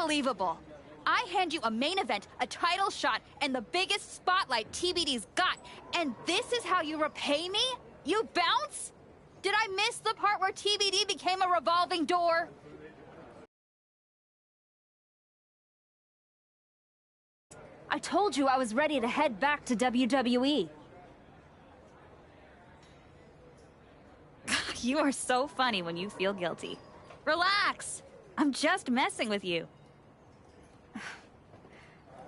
Unbelievable! I hand you a main event, a title shot, and the biggest spotlight TBD's got, and this is how you repay me? You bounce? Did I miss the part where TBD became a revolving door? I told you I was ready to head back to WWE. You are so funny when you feel guilty. Relax! I'm just messing with you.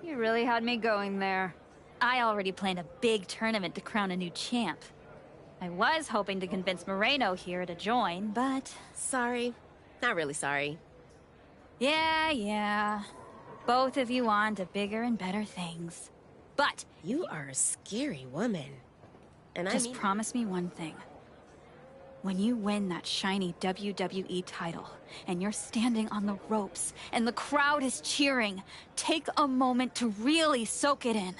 You really had me going there. I already planned a big tournament to crown a new champ. I was hoping to convince Moreno here to join, but... Sorry. Not really sorry. Yeah. Both of you on to bigger and better things. But... You are a scary woman. And just promise me one thing. When you win that shiny WWE title, and you're standing on the ropes, and the crowd is cheering, take a moment to really soak it in.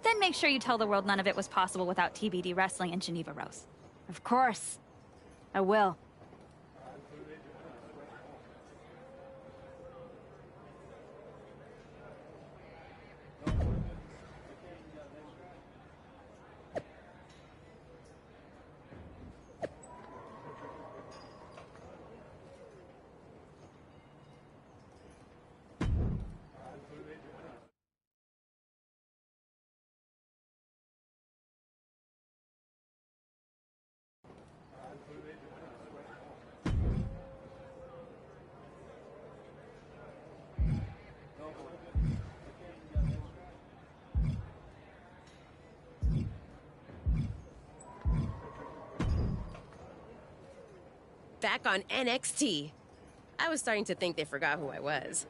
Then make sure you tell the world none of it was possible without TBD wrestling in Geneva Rose. Of course. I will. Back on NXT. I was starting to think they forgot who I was.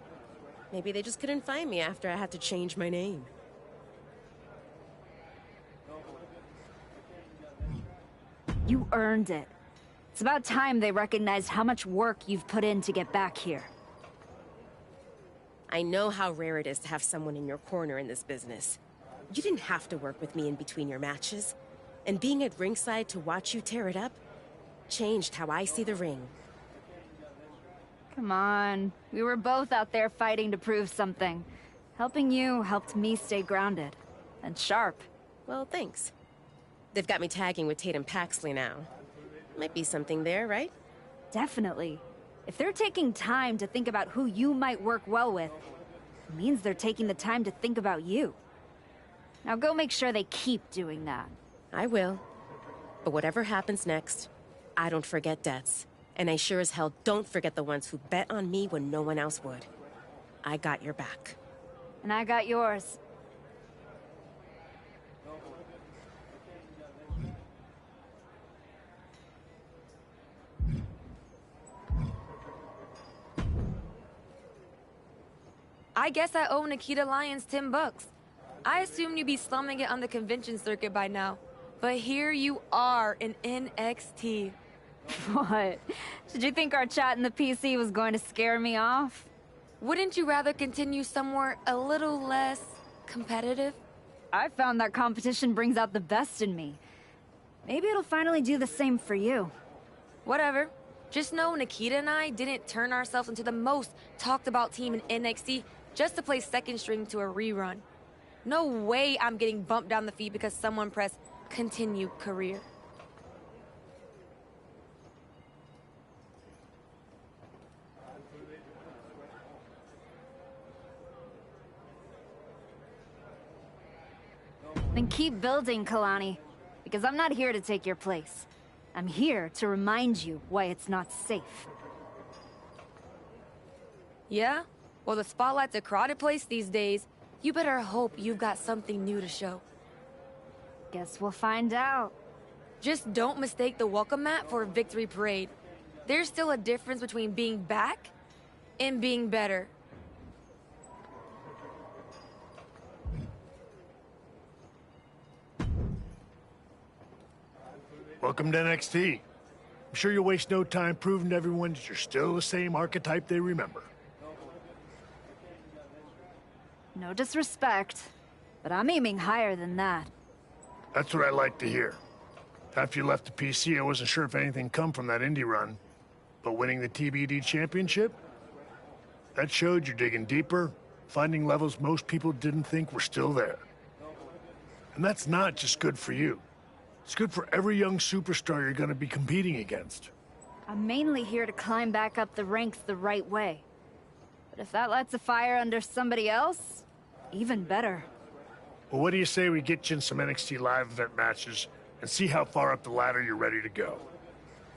Maybe they just couldn't find me after I had to change my name. You earned it. It's about time they recognized how much work you've put in to get back here. I know how rare it is to have someone in your corner in this business. You didn't have to work with me in between your matches. And being at ringside to watch you tear it up changed how I see the ring. Come on. We were both out there fighting to prove something. Helping you helped me stay grounded. And sharp. Well, thanks. They've got me tagging with Tatum Paxley now. Might be something there, right? Definitely. If they're taking time to think about who you might work well with, it means they're taking the time to think about you. Now go make sure they keep doing that. I will. But whatever happens next, I don't forget debts. And I sure as hell don't forget the ones who bet on me when no one else would. I got your back. And I got yours. I guess I owe Nikita Lyons $10. I assumed you'd be slumming it on the convention circuit by now. But here you are in NXT. What? Did you think our chat in the PC was going to scare me off? Wouldn't you rather continue somewhere a little less competitive? I found that competition brings out the best in me. Maybe it'll finally do the same for you. Whatever. Just know Nikita and I didn't turn ourselves into the most talked about team in NXT just to play second string to a rerun. No way I'm getting bumped down the feed because someone pressed continue career. Then keep building, Kalani. Because I'm not here to take your place. I'm here to remind you why it's not safe. Yeah? Well, the spotlight's a crowded place these days. You better hope you've got something new to show. Guess we'll find out. Just don't mistake the welcome mat for a victory parade. There's still a difference between being back and being better. Welcome to NXT. I'm sure you'll waste no time proving to everyone that you're still the same archetype they remember. No disrespect, but I'm aiming higher than that. That's what I like to hear. After you left the PC, I wasn't sure if anything come from that indie run. But winning the TBD championship? That showed you're digging deeper, finding levels most people didn't think were still there. And that's not just good for you. It's good for every young superstar you're gonna be competing against. I'm mainly here to climb back up the ranks the right way. But if that lights a fire under somebody else, even better. Well, what do you say we get you in some NXT live event matches and see how far up the ladder you're ready to go?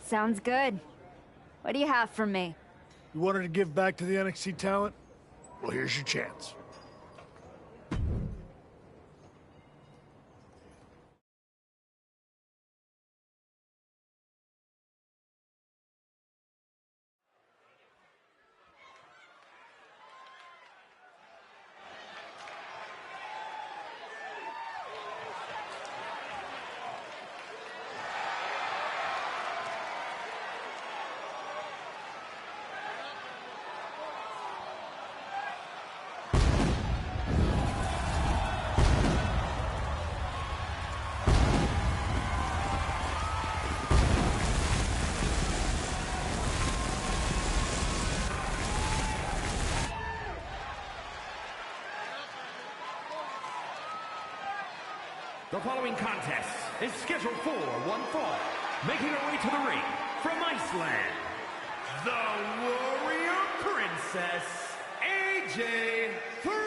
Sounds good. What do you have for me? You wanted to give back to the NXT talent? Well, here's your chance. The following contest is scheduled for one fall. Making her way to the ring from Iceland, the Warrior Princess, AJ Frost!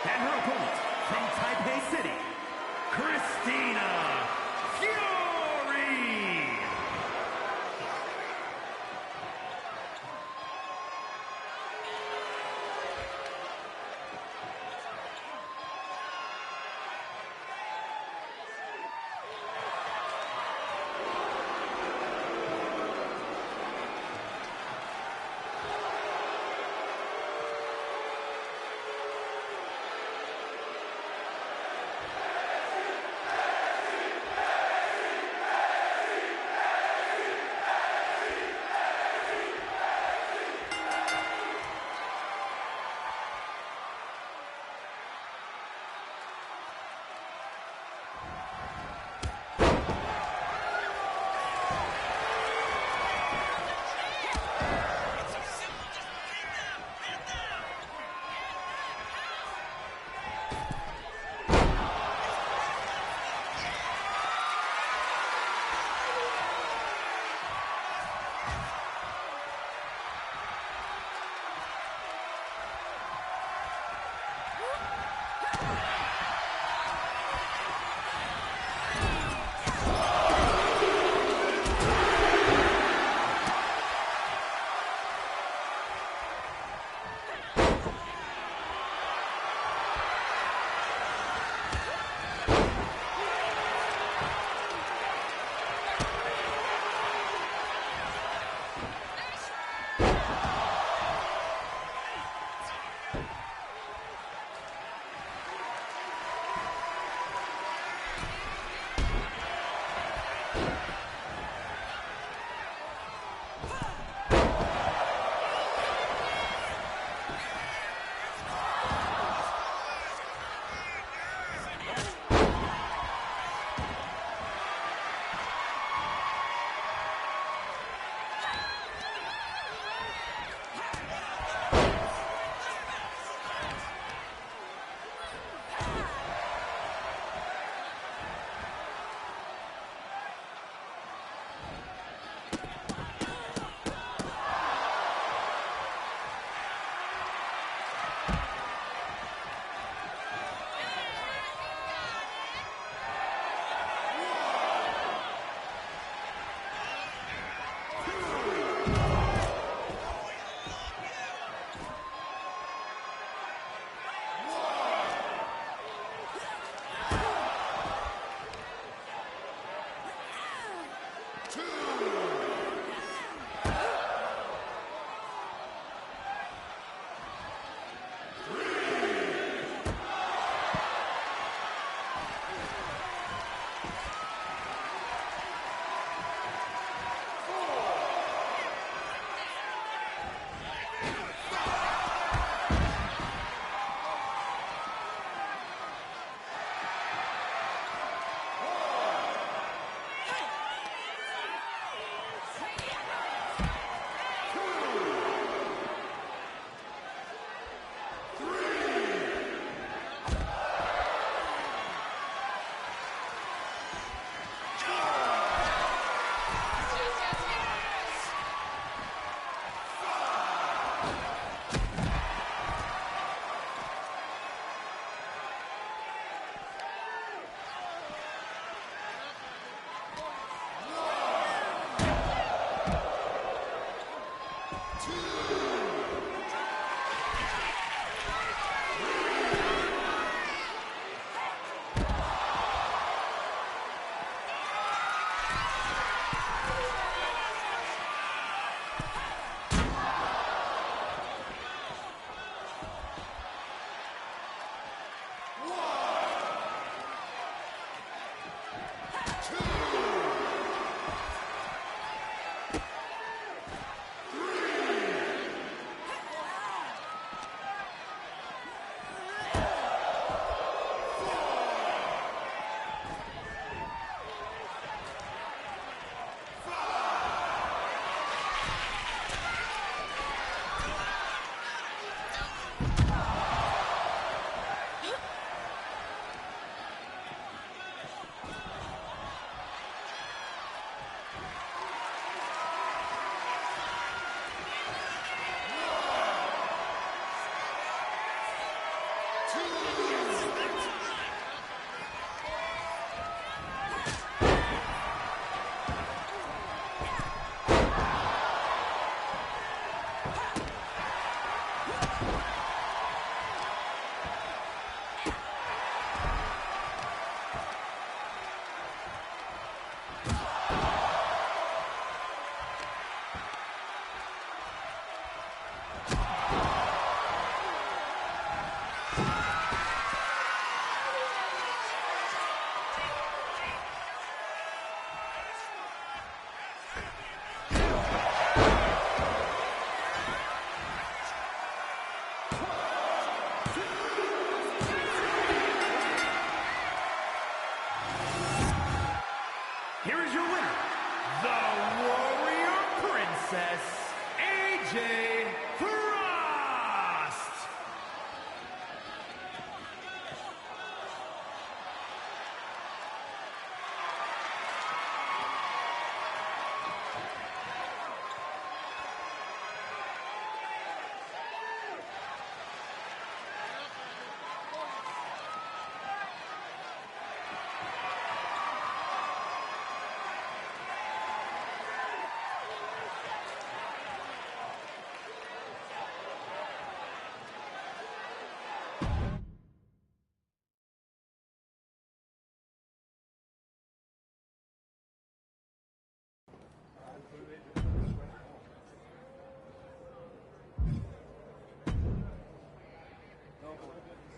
And her opponent from Taipei City, Christina Fury!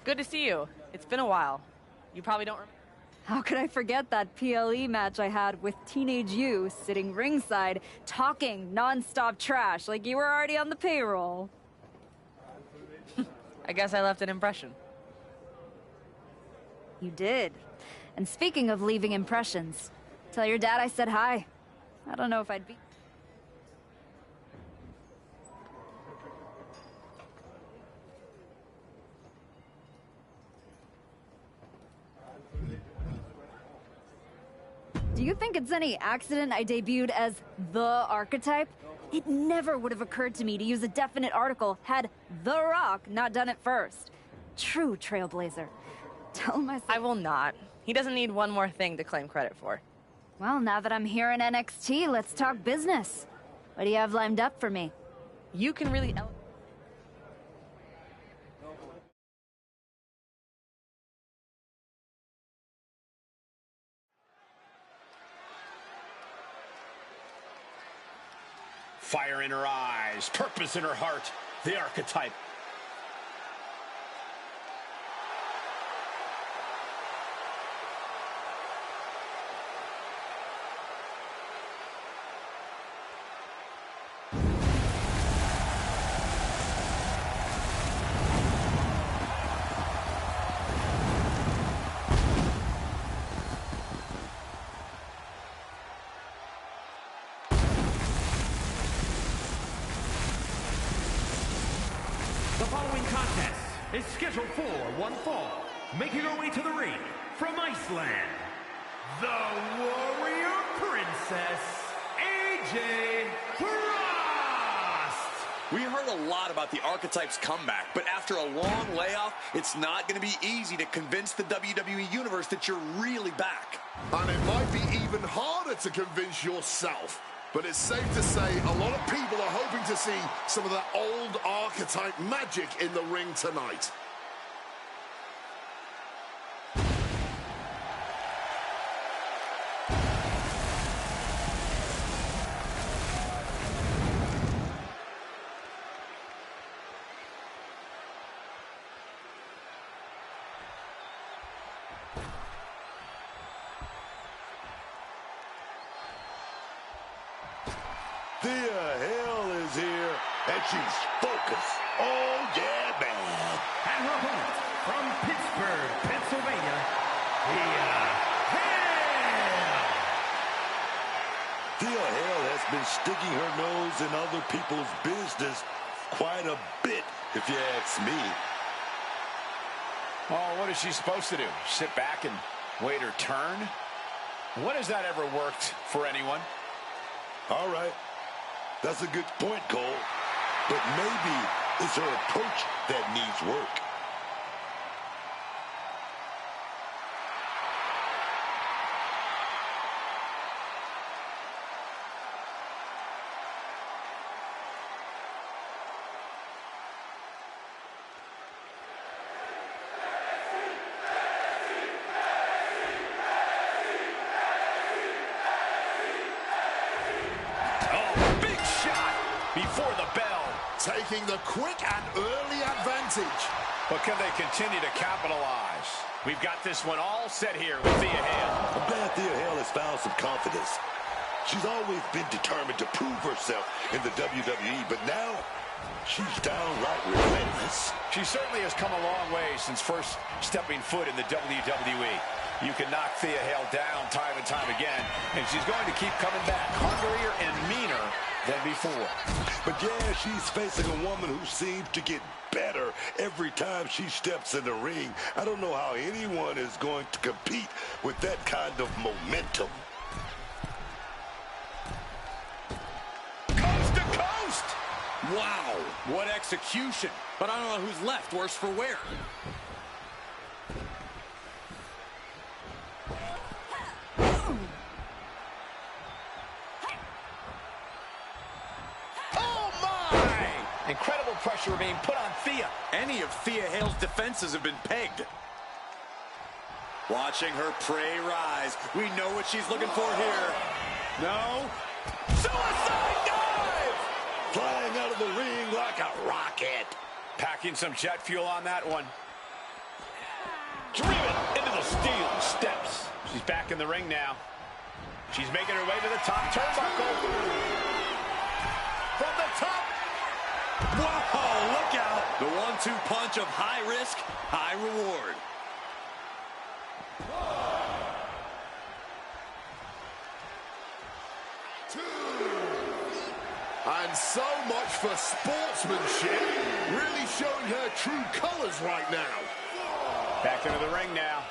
Good to see you. It's been a while. You probably don't remember. How could I forget that PLE match I had with teenage you sitting ringside, talking non-stop trash like you were already on the payroll? I guess I left an impression. You did. And speaking of leaving impressions, tell your dad I said hi. I don't know if I'd be... Do you think it's any accident I debuted as the archetype? It never would have occurred to me to use a definite article had The Rock not done it first. True trailblazer. Tell him I will not. He doesn't need one more thing to claim credit for. Well, now that I'm here in NXT, let's talk business. What do you have lined up for me? You can really... Fire in her eyes, purpose in her heart, the archetype. The following contest is scheduled for one fall. Making her way to the ring from Iceland, the Warrior Princess, AJ Frost! We heard a lot about the Archetype's comeback, but after a long layoff, it's not going to be easy to convince the WWE Universe that you're really back. And it might be even harder to convince yourself. But it's safe to say a lot of people are hoping to see some of that old Archetype magic in the ring tonight. Thea Hale is here, and she's focused. Oh, yeah, man. And her opponent from Pittsburgh, Pennsylvania, Thea Hale! Thea Hale has been sticking her nose in other people's business quite a bit, if you ask me. Oh, what is she supposed to do? Sit back and wait her turn? When has that ever worked for anyone? All right. That's a good point, Cole. But maybe it's her approach that needs work. Before the bell. Taking the quick and early advantage. But can they continue to capitalize? We've got this one all set here with Thea Hale. I'm glad Thea Hale has found some confidence. She's always been determined to prove herself in the WWE, but now she's downright relentless. She certainly has come a long way since first stepping foot in the WWE. You can knock Thea Hale down time and time again, and she's going to keep coming back hungrier and meaner than before. But yeah, she's facing a woman who seems to get better every time she steps in the ring. I don't know how anyone is going to compete with that kind of momentum. Coast to coast! Wow, what execution. But I don't know who's left, worse for wear. Incredible pressure being put on Thea. Any of Thea Hale's defenses have been pegged. Watching her prey rise. We know what she's looking for here. No. Suicide dive! Flying out of the ring like a rocket. Packing some jet fuel on that one. Driven into the steel steps. She's back in the ring now. She's making her way to the top turnbuckle. From the top. Whoa, look out. The 1-2 punch of high risk, high reward. And so much for sportsmanship. Really showing her true colors right now. Back into the ring now.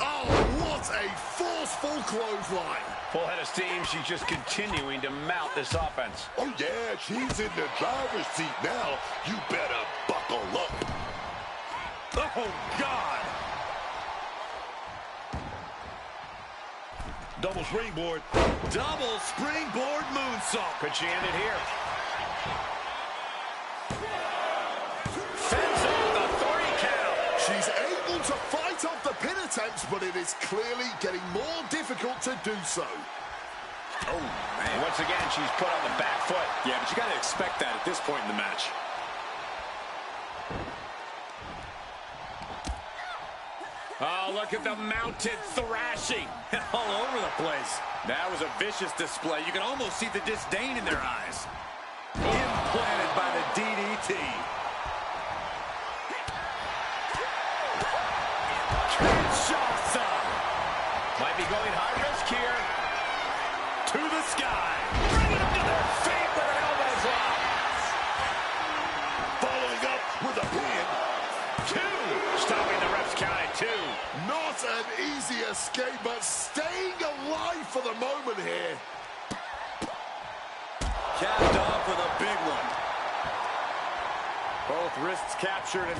Oh, what a forceful clothesline. Full head of steam. She's just continuing to mount this offense. Oh, yeah, she's in the driver's seat now. You better buckle up. Oh, God. Double springboard. Double springboard moonsault. Could she end it here? Fends off the 3 count. She's able to fight off the pin attempts, but it is clearly getting more difficult to do so. Oh, And once again, she's put on the back foot. Yeah, but you got to expect that at this point in the match. Oh, look at the mounted thrashing all over the place. That was a vicious display. You can almost see the disdain in their eyes. Implanted by the DDT. Kinshasa. Might be going high risk here. To the sky. Bringing them to their feet with an elbow drop. Following up with a pin. Two. Stopping the ref's count at 2. Not an easy escape, but staying alive for the moment here. Capped off with a big one. Both wrists captured and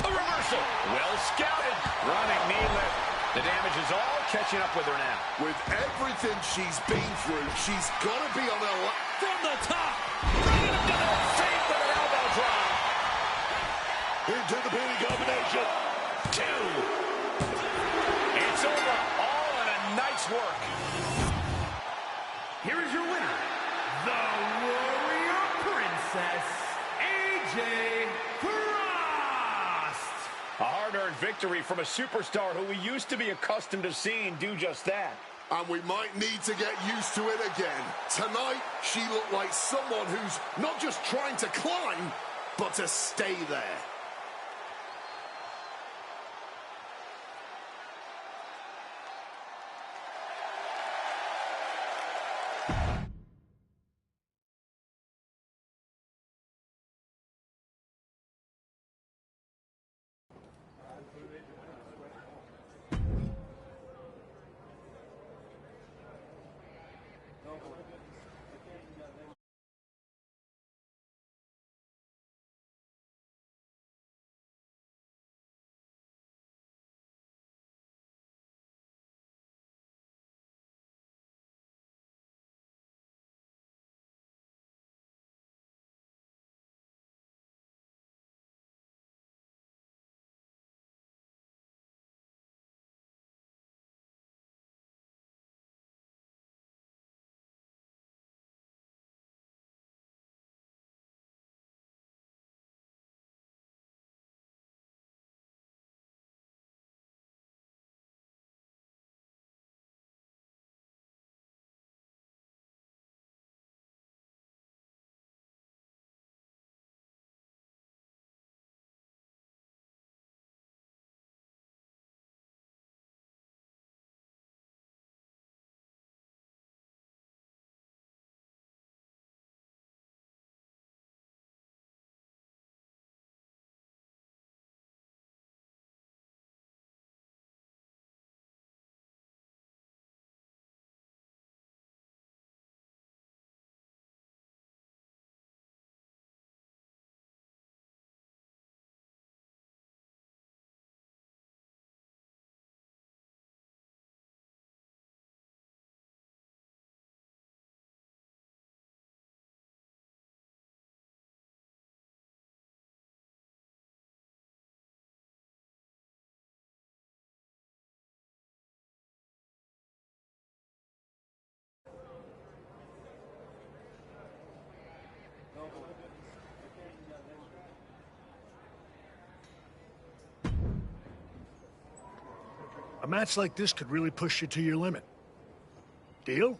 a reversal. Well scouted. Running knee lift. The damage is all catching up with her now. With everything she's been through, she's got to be on her From the top. Bringing him to their feet with an elbow drop. Into the pinning combination. 2. It's over. All in a night's work. Here is your winner, the Warrior Princess, AJ Cross. A hard-earned victory from a superstar who we used to be accustomed to seeing do just that. And we might need to get used to it again. Tonight, she looked like someone who's not just trying to climb, but to stay there. A match like this could really push you to your limit. Deal?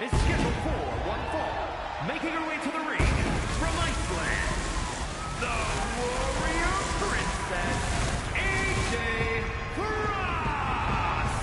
Is scheduled for one fall. Making her way to the ring from Iceland, the Warrior Princess, AJ Cross.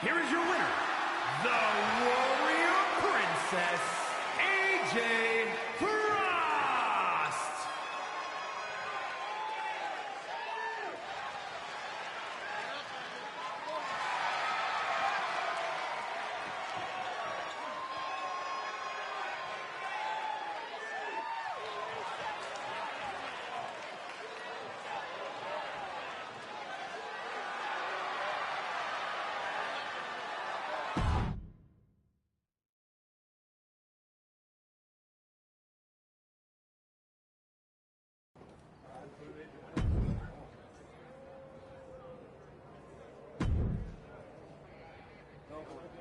Here is your winner, the Warrior Princess, AJ Frost.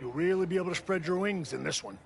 You'll really be able to spread your wings in this one.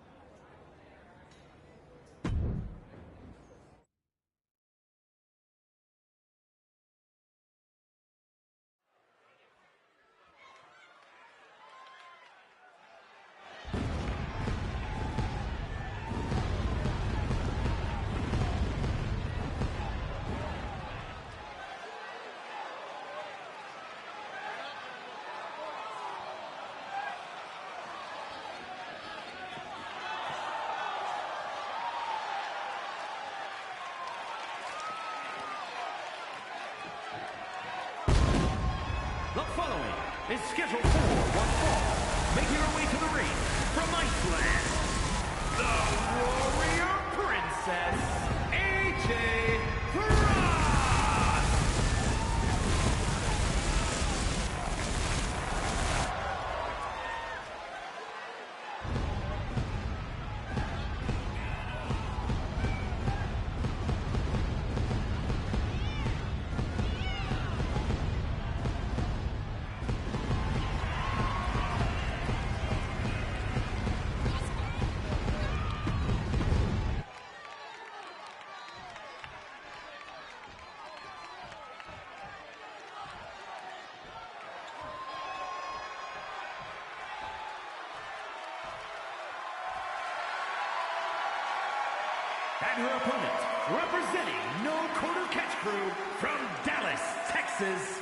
And her opponent, representing No Quarter Catch Crew from Dallas, Texas,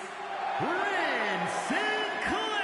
Lynn Sinclair.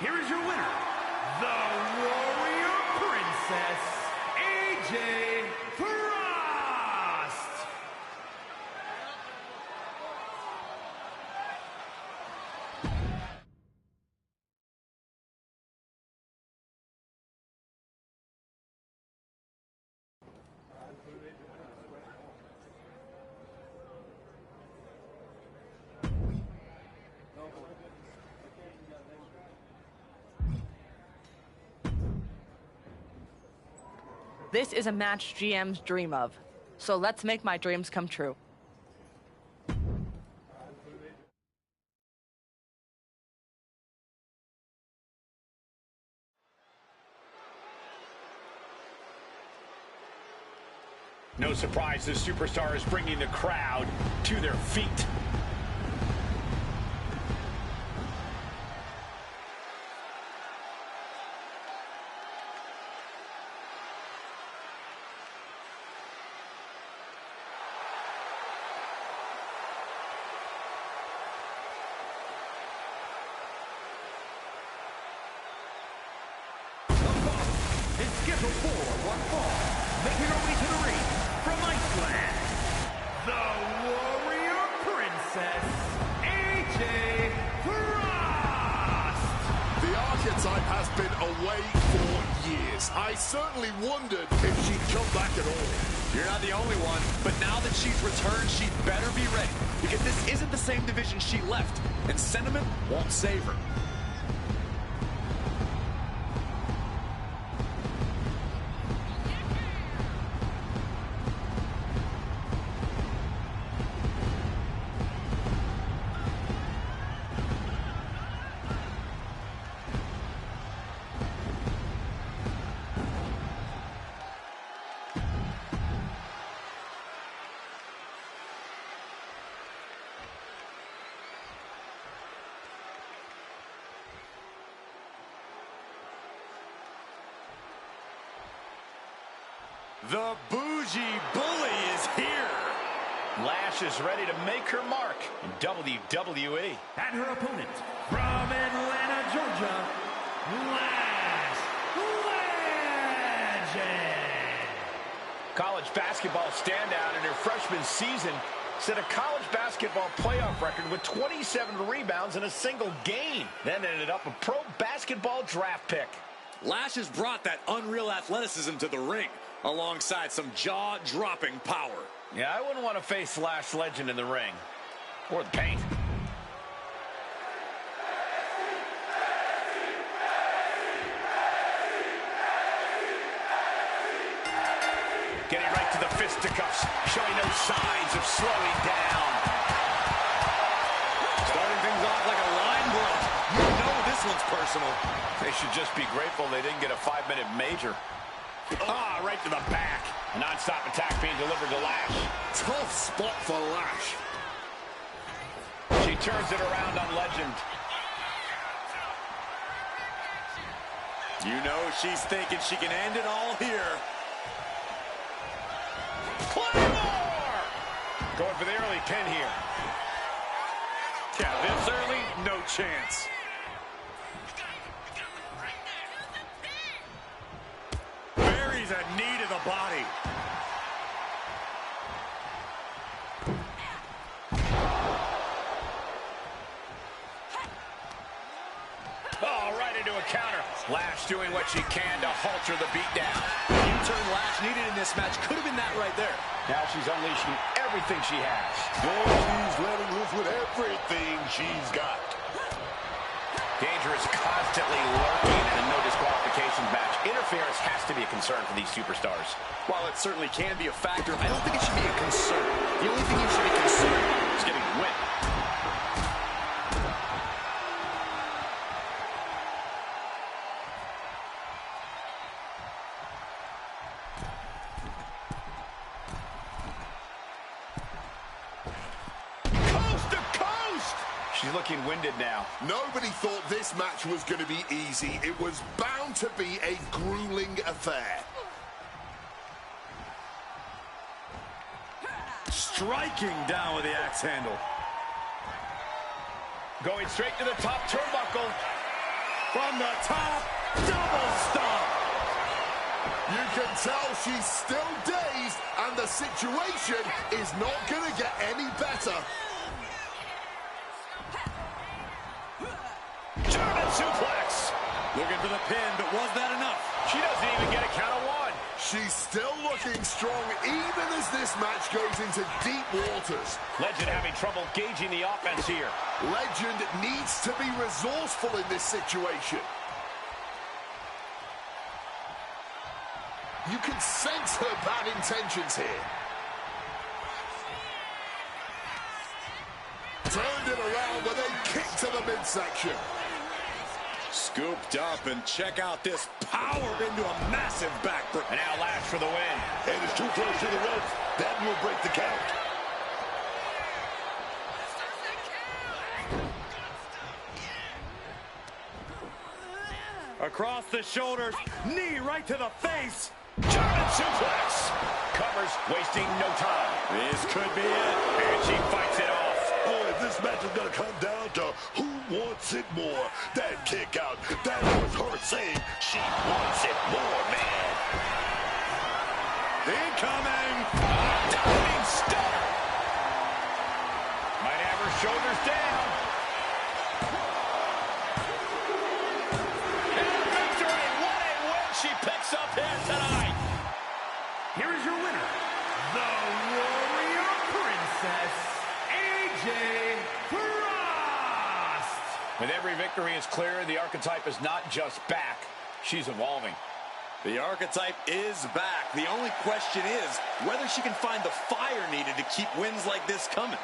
Here is your winner, the Warrior Princess, AJ Frost. This is a match GMs dream of, so let's make my dreams come true. No surprise, this superstar is bringing the crowd to their feet. Is scheduled for one fall, making her way to the ring from Iceland, the Warrior Princess, AJ Frost. The archetype has been away for years. I certainly wondered if she'd come back at all. You're not the only one, but now that she's returned, she better be ready, because this isn't the same division she left, and sentiment won't save her. The Bougie Bully is here. Lash is ready to make her mark in WWE. And her opponent, from Atlanta, Georgia, Lash Legend. College basketball standout in her freshman season set a college basketball playoff record with 27 rebounds in a single game. Then ended up a pro basketball draft pick. Lash has brought that unreal athleticism to the ring, alongside some jaw-dropping power. Yeah, I wouldn't want to face Lash Legend in the ring. Or the paint. Getting right to the fisticuffs, showing no signs of slowing down. Starting things off like a line brawl. You know this one's personal. They should just be grateful they didn't get a 5-minute major. Ah, right to the back. A non-stop attack being delivered to Lash. Tough spot for Lash. She turns it around on Legend. You know she's thinking she can end it all here. Claymore! Going for the early pin here. Yeah, this early, no chance. Buries a knee to the body. Oh, right into a counter. Lash doing what she can to halter the beatdown. The U-turn Lash needed in this match could have been that right there. Now she's unleashing everything she has. Oh, she's letting loose with everything she's got. Danger is constantly lurking in a no disqualifications match. Interference has to be a concern for these superstars. While it certainly can be a factor, I don't think it should be a concern. The only thing you should be concerned is getting a win. She's looking winded now. Nobody thought this match was going to be easy. It was bound to be a grueling affair. Striking down with the axe handle. Going straight to the top turnbuckle. From the top, double stomp. You can tell she's still dazed, and the situation is not going to get any better. German suplex. Looking for the pin, but was that enough? She doesn't even get a count of one. She's still looking strong, even as this match goes into deep waters. Legend having trouble gauging the offense here. Legend needs to be resourceful in this situation. You can sense her bad intentions here. Turned it around with a kick to the midsection. Scooped up, and check out this power into a massive backbreaker. And now Lash for the win. And as 2 throws to the ropes. That will break the count. Across the shoulders, knee right to the face. German suplex. Covers, wasting no time. This could be it. And she fights it off. Boy, this match is going to come down to who wants it more. That kick out, that was her saying she wants it more, man. Incoming. Diving stunner. Might have her shoulders down. And victory. What a win she picks up here tonight. Here is your winner, the Warrior Princess, AJ Frost. With every victory is clear, the archetype is not just back. She's evolving. The archetype is back. The only question is whether she can find the fire needed to keep wins like this coming.